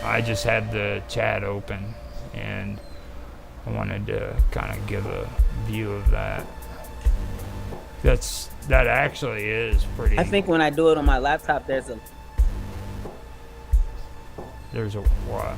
I just had the chat open, and I wanted to kind of give a view of that. That actually is pretty. I think when I do it on my laptop, there's a what?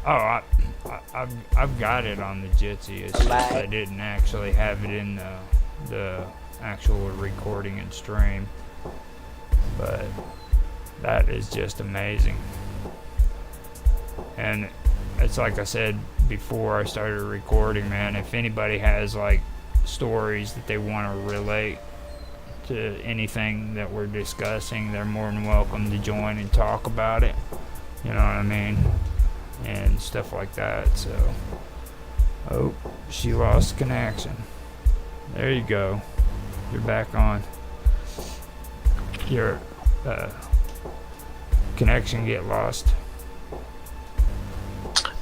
Oh, I've got it on the Jitsi. It's just I lag. didn't actually have it in the actual recording and stream. But that is just amazing. And it's like I said before I started recording, man, if anybody has like stories that they want to relate to anything that we're discussing, they're more than welcome to join and talk about it. You know what I mean? And stuff like that. So, oh, she lost connection. There you go. You're back on. Your connection get lost.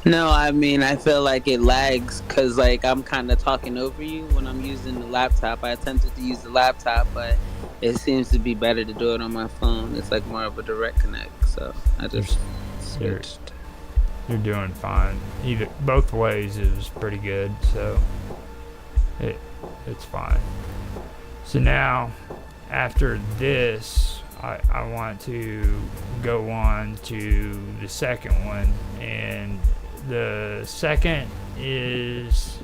No, I mean, I feel like it lags because, like, I'm kind of talking over you when I'm using the laptop. I attempted to use the laptop, but it seems to be better to do it on my phone. It's like more of a direct connect, so I just switched. You're doing fine. Both ways it was pretty good, so it's fine. So now, after this, I want to go on to the second one, and the second is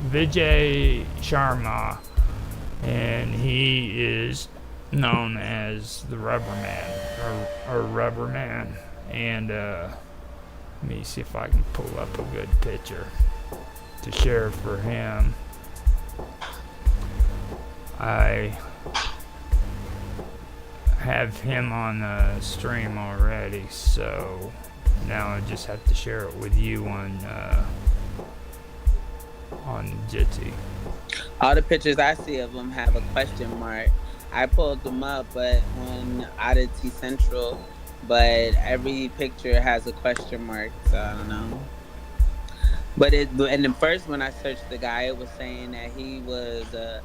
Vijay Sharma, and he is known as the Rubber Man, or Rubber Man. And let me see if I can pull up a good picture to share for him. I have him on the stream already, so now I just have to share it with you on Jitsi. All the pictures I see of them have a question mark. I pulled them up, but on Oddity Central, but every picture has a question mark, so I don't know. But and the first when I searched the guy, it was saying that he was a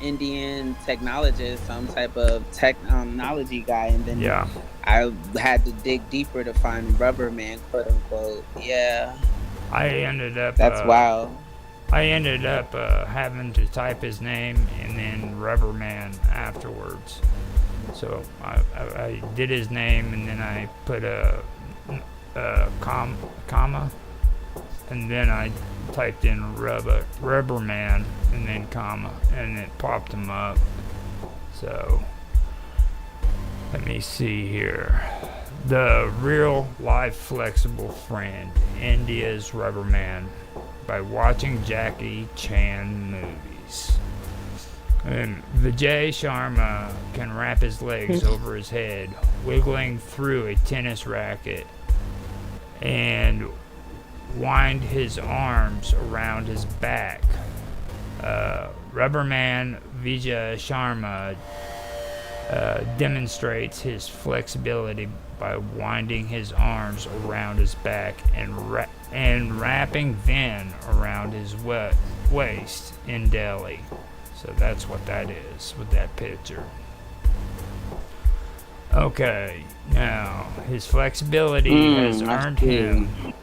Indian technologist, some type of technology guy, and then Yeah. I had to dig deeper to find Rubber Man, quote unquote. Yeah, I ended up that's wild. I ended up having to type his name and then Rubber Man afterwards. So I did his name, and then I put a comma, and then I typed in Rubber Man, and then comma, and it popped him up. So let me see here. The Real Life Flexible Friend, India's Rubber Man, by watching Jackie Chan movies. And Vijay Sharma can wrap his legs over his head, wiggling through a tennis racket, and wind his arms around his back. Rubberman Vijay Sharma demonstrates his flexibility by winding his arms around his back and wrapping them around his waist in Delhi. So that's what that is with that picture. Okay, now his flexibility has earned him.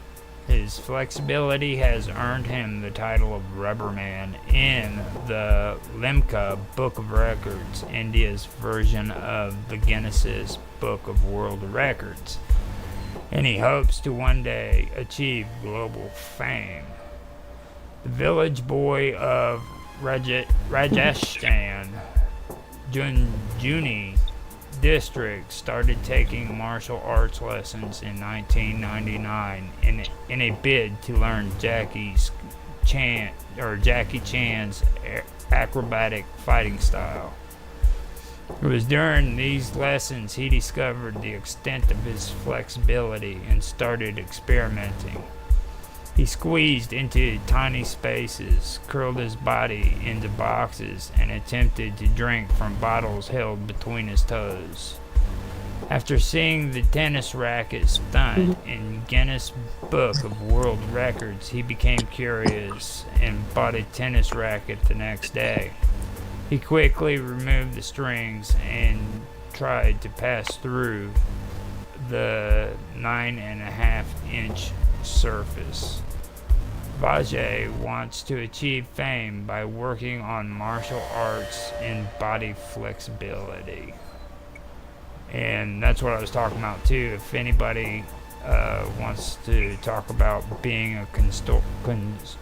His flexibility has earned him the title of Rubberman in the Limca Book of Records, India's version of the Guinness Book of World Records, and he hopes to one day achieve global fame. The village boy of Rajasthan, Junjuni district, started taking martial arts lessons in 1999 in a bid to learn Jackie Chan's acrobatic fighting style. It was during these lessons he discovered the extent of his flexibility and started experimenting. He squeezed into tiny spaces, curled his body into boxes, and attempted to drink from bottles held between his toes. After seeing the tennis racket stunt in Guinness Book of World Records, he became curious and bought a tennis racket the next day. He quickly removed the strings and tried to pass through the 9.5-inch surface. Vajay wants to achieve fame by working on martial arts and body flexibility. And that's what I was talking about too. If anybody wants to talk about being a contortionist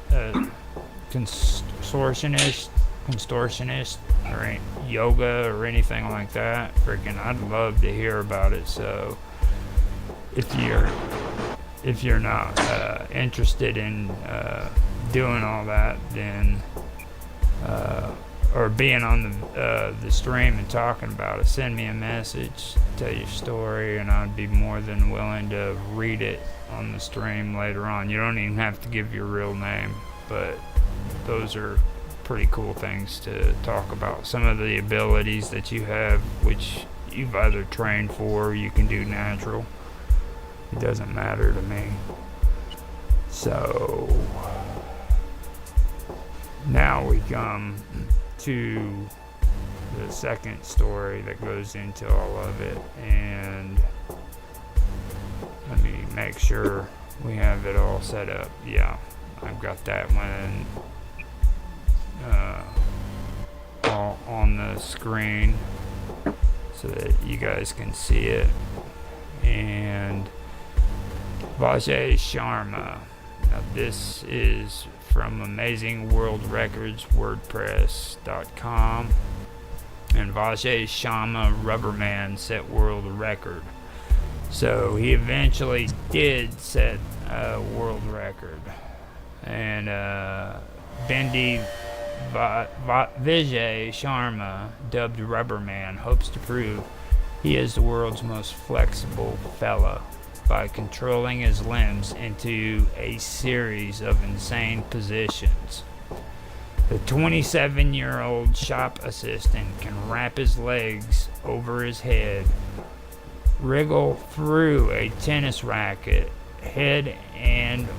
or yoga or anything like that, freaking I'd love to hear about it. So if you're not interested in doing all that, then or being on the stream and talking about it, send me a message, tell your story, and I'd be more than willing to read it on the stream later on. You don't even have to give your real name, but those are pretty cool things to talk about. Some of the abilities that you have, which you've either trained for or you can do natural. It doesn't matter to me. So now we come to the second story that goes into all of it, and let me make sure we have it all set up. Yeah, I've got that one all on the screen so that you guys can see it. And Vajay Sharma. Now this is from Amazing World Records WordPress.com, and Vajay Sharma Rubberman set world record. So he eventually did set a world record, and Bendy Vijay Sharma, dubbed Rubberman, hopes to prove he is the world's most flexible fella by controlling his limbs into a series of insane positions. The 27-year-old shop assistant can wrap his legs over his head, wriggle through a tennis racket head and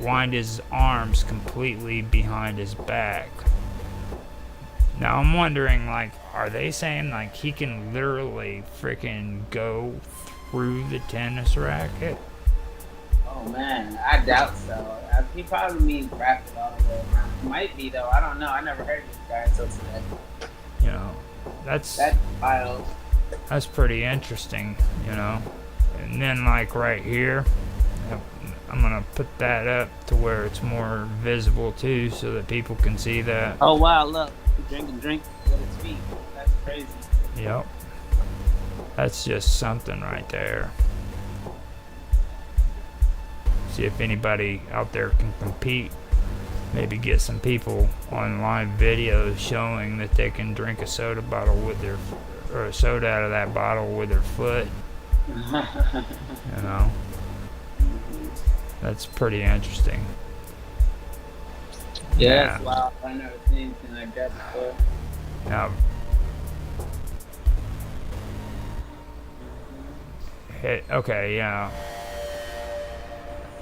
wind his arms completely behind his back. Now I'm wondering, like, are they saying like he can literally freaking go through the tennis racket? Oh man, I doubt so. He probably means wrap it all the way around. Might be though. I don't know. I never heard of this guy until today. You know, that's wild. That's pretty interesting. You know, and then like right here, I'm gonna put that up to where it's more visible too, so that people can see that. Oh wow! Look, drink with his feet. That's crazy. Yep. That's just something right there. See if anybody out there can compete. Maybe get some people on live videos showing that they can drink a soda bottle with their, or a soda out of that bottle with their foot. You know, that's pretty interesting. Yeah, that's wild. I've never seen anything like that before. Now, okay, yeah.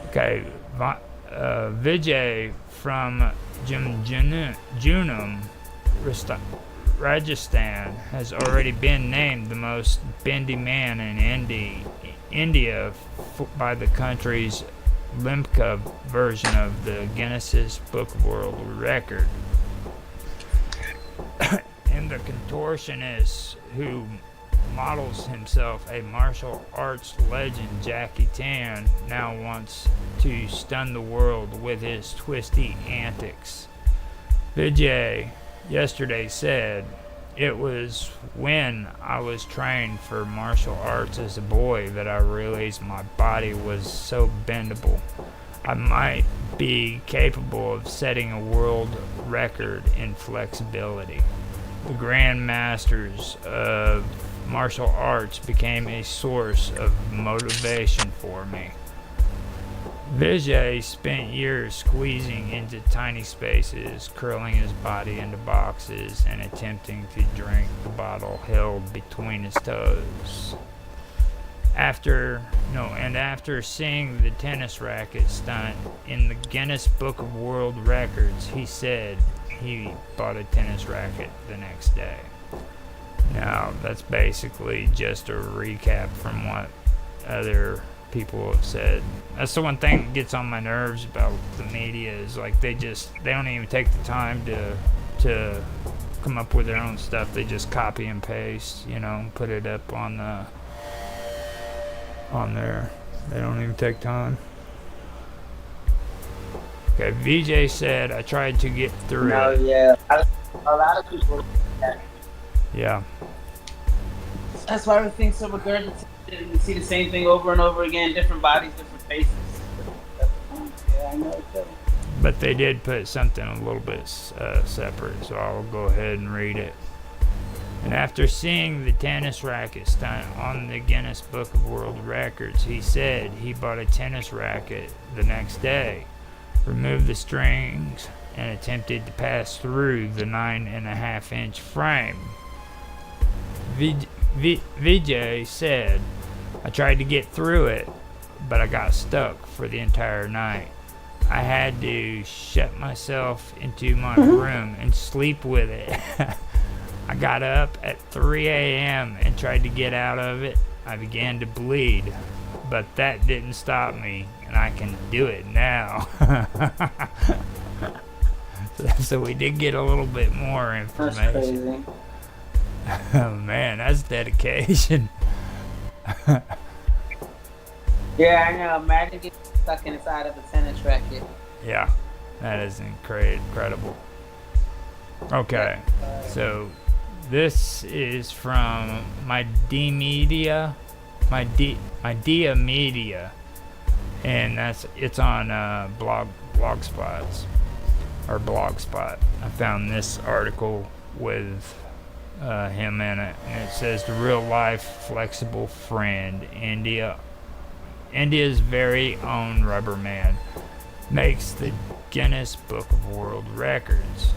Okay, Vijay from Junam, Rajasthan, has already been named the most bendy man in India by the country's Limca version of the Guinness Book of World Record. And the contortionist who models himself a martial arts legend, Jackie Chan, now wants to stun the world with his twisty antics. Vijay yesterday said, "It was when I was trained for martial arts as a boy that I realized my body was so bendable. I might be capable of setting a world record in flexibility." The Grand Masters of martial arts became a source of motivation for me. Vijay spent years squeezing into tiny spaces, curling his body into boxes, and attempting to drink the bottle held between his toes. After seeing the tennis racket stunt in the Guinness Book of World Records, he said he bought a tennis racket the next day. Now, that's basically just a recap from what other people have said. That's the one thing that gets on my nerves about the media is like they don't even take the time to come up with their own stuff. They just copy and paste, put it up on there. They don't even take time. Okay, VJ said, I tried to get through it. Yeah. A lot of people. Yeah. That's why everything's so regurgitated. You see the same thing over and over again, different bodies, different faces. Yeah, I know it too. But they did put something a little bit separate, so I'll go ahead and read it. And after seeing the tennis racket stunt on the Guinness Book of World Records, he said he bought a tennis racket the next day, removed the strings, and attempted to pass through the 9.5-inch frame. VJ said, I tried to get through it, but I got stuck for the entire night. I had to shut myself into my room and sleep with it. I got up at 3 a.m. and tried to get out of it. I began to bleed, but that didn't stop me, and I can do it now. So we did get a little bit more information. That's crazy. Oh man, that's dedication. Yeah, I know. Imagine getting stuck inside of a tennis racket. Yeah, that is incredible. Okay, so this is from my D Media, my Dia Media, and it's on Blogspot. I found this article with him in it, and it says the real life flexible friend, India's very own rubber man, makes the Guinness Book of World Records.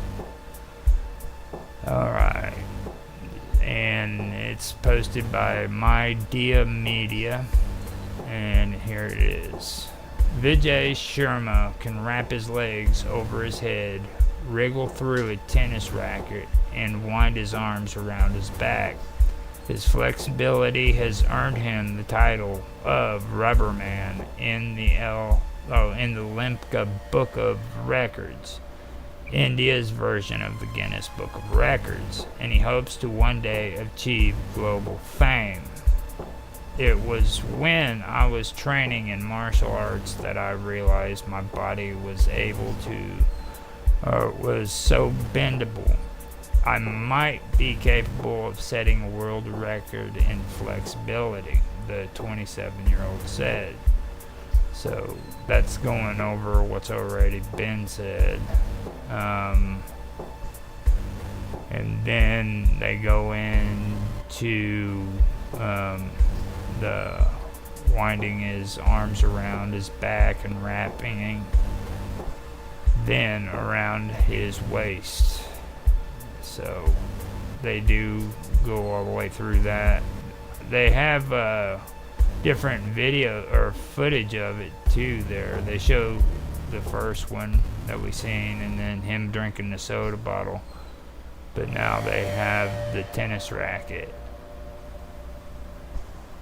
Alright, and it's posted by My Dia Media, and here it is. Vijay Sharma can wrap his legs over his head, wriggle through a tennis racket, and wind his arms around his back. His flexibility has earned him the title of Rubber Man in the Limca Book of Records, India's version of the Guinness Book of Records, and he hopes to one day achieve global fame. It was when I was training in martial arts that I realized my body was was so bendable. I might be capable of setting a world record in flexibility, the 27-year-old said. So that's going over what's already been said. And then they go into the winding his arms around his back and wrapping then around his waist. So they do go all the way through that. They have different video or footage of it too there. They show the first one that we seen and then him drinking the soda bottle. But now they have the tennis racket.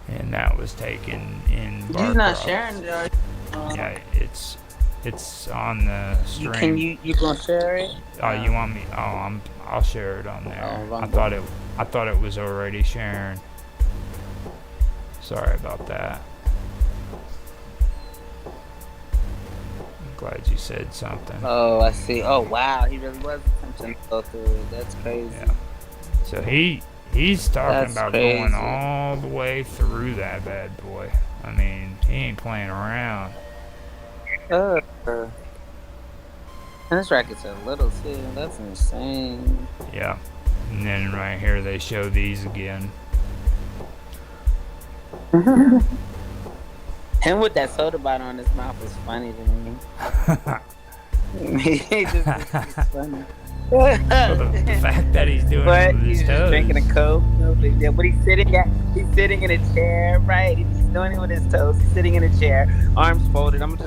And that was taken in Barcroft. He's not sharing it. Yeah, it's on the stream. You gonna share it? Oh, you want me? Oh, I'll share it on there. I thought it was already sharing. Sorry about that. I'm glad you said something. Oh, I see. Oh, wow. He really was attempting to go through it. That's crazy. Yeah. So he's talking about crazy. going all the way through that bad boy. I mean, he ain't playing around. Tennis rackets are little too. That's insane. Yeah. And then right here they show these again. Him with that soda bottle on his mouth is funny to me. He just it's funny. Well, the fact that he's doing it with his he's toes. Just drinking a Coke, no big deal. But he's sitting in a chair, right? He's doing it with his toes. He's sitting in a chair, arms folded. I'm just